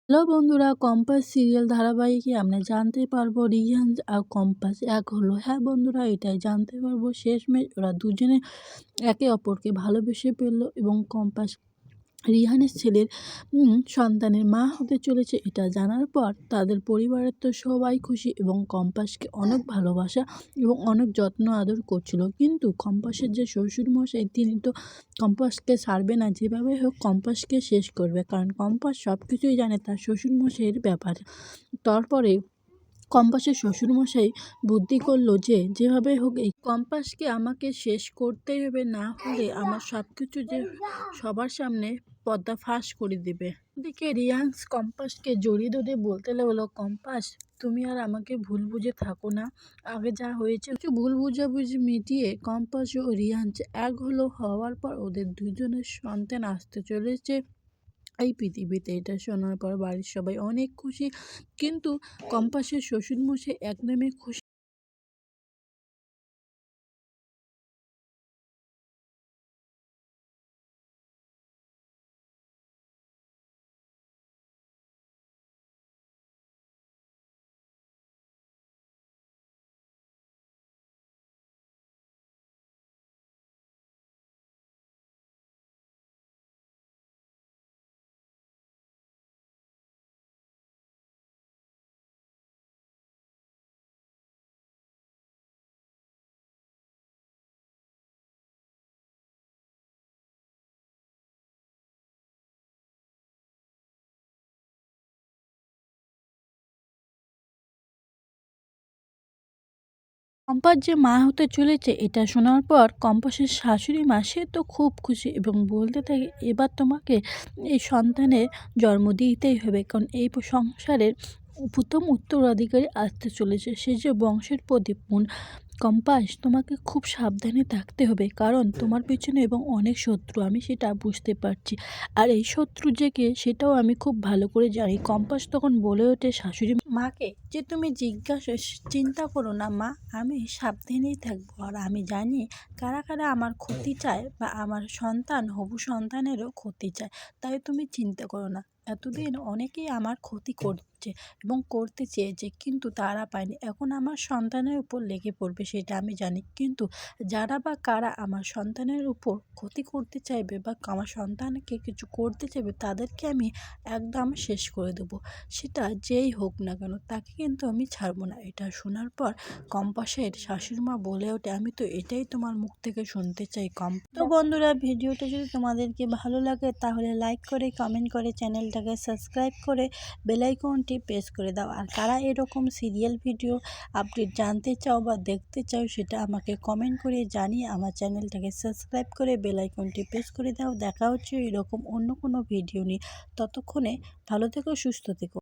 Hello বন্ধুরা, compass serial ধারাবাহিকে আমরা জানতে পারবো রিয়ান আর কম্পাস এক হলো। হ্যাঁ বন্ধুরা, এটাই জানতে পারবো শেষমেশ ওরা দুজনে একে অপরকে ভালোবেসে ফেললো এবং কম্পাস রিহানের ছেলের সন্তানের মা হতে চলেছে। এটা জানার পর তাদের পরিবারের তো সবাই খুশি এবং কম্পাসকে অনেক ভালোবাসা এবং অনেক যত্ন আদর করছিল। কিন্তু কম্পাসের যে শ্বশুরমশাই, তিনি তো কম্পাসকে ছাড়বে না, যেভাবে হোক কম্পাসকে শেষ করবে, কারণ কম্পাস সব কিছুই জানে তার শ্বশুরমশাইয়ের ব্যাপারে। তারপরে কম্পাসের শ্বশুরমশাই বুদ্ধি করলো যে যেভাবে হোক এই কম্পাসকে আমাকে শেষ করতেই হবে, না হলে আমার সব কিছু যে সবার সামনে পর্দা ফাঁস করে দিবে। এদিকে রিয়ান্স কম্পাসকে জড়িয়ে ধরে বলতে লাগলো, কম্পাস তুমি আর আমাকে ভুল বুঝে থাকো না, আগে যা হয়েছে কিছু ভুল বুঝাবুঝি মিটিয়ে কম্পাস ও রিয়ান্স এক হলো। হওয়ার পর ওদের দুজনের সন্তান আসতে চলেছে এই পৃথিবীতে। এটা শোনার পর বাড়ির সবাই অনেক খুশি, কিন্তু কম্পাসের শ্বশুরমশাই একদমই খুশি। কম্পাস যে মা হতে চলেছে এটা শোনার পর কম্পাসের শাশুড়ি মা, সে তো খুব খুশি এবং বলতে থাকে, এবার তোমাকে এই সন্তানের জন্ম দিতেই হবে, কারণ এই সংসারের প্রথম উত্তরাধিকারী আসতে চলেছে, সে যে বংশের প্রদীপ। কম্পাস তোমাকে খুব সাবধানে থাকতে হবে, কারণ তোমার পেছনে এবং অনেক শত্রু, আমি সেটা বুঝতে পারছি। আর এই শত্রু যে কে সেটাও আমি খুব ভালো করে জানি। কম্পাস তখন বলে ওঠে শাশুড়ি মাকে যে, তুমি চিন্তা করো না মা, আমি সাবধানেই থাকবো, আর আমি জানি কারা কারা আমার ক্ষতি চায় বা আমার সন্তান হবু সন্তানেরও ক্ষতি চায়, তাই তুমি চিন্তা করো না। এতদিন অনেকেই আমার ক্ষতি করছে এবং করতে চেয়েছে, কিন্তু তারা পায়নি। এখন আমার সন্তানের উপর লেগে পড়বে সেটা আমি জানি, কিন্তু যারা বা কারা আমার সন্তানের উপর ক্ষতি করতে চাইবে বা আমার সন্তানকে কিছু করতে চাইবে, তাদেরকে আমি একদম শেষ করে দেবো। সেটা যেই হোক না কেন, তাকে কিন্তু আমি ছাড়বো না। এটা শোনার পর কম্পাসের শাশুড়িমা বলে ওঠে, আমি তো এটাই তোমার মুখ থেকে শুনতে চাই তো বন্ধুরা, ভিডিওটা যদি তোমাদেরকে ভালো লাগে তাহলে লাইক করে, কমেন্ট করে, চ্যানেলটাকে সাবস্ক্রাইব করে বেল আইকনটি প্রেস করে দাও। আর কারা এরকম সিরিয়াল ভিডিও আপডেট জানতে চাও বা দেখতে চাও, সেটা আমাকে কমেন্ট করে জানিয়ে আমার চ্যানেলটাকে সাবস্ক্রাইব করে বেল আইকনটি প্রেস করে দাও। দেখা হচ্ছে এরকম অন্য কোনো ভিডিও নিয়ে। ততক্ষণে ভালো থেকো, সুস্থ থেকো।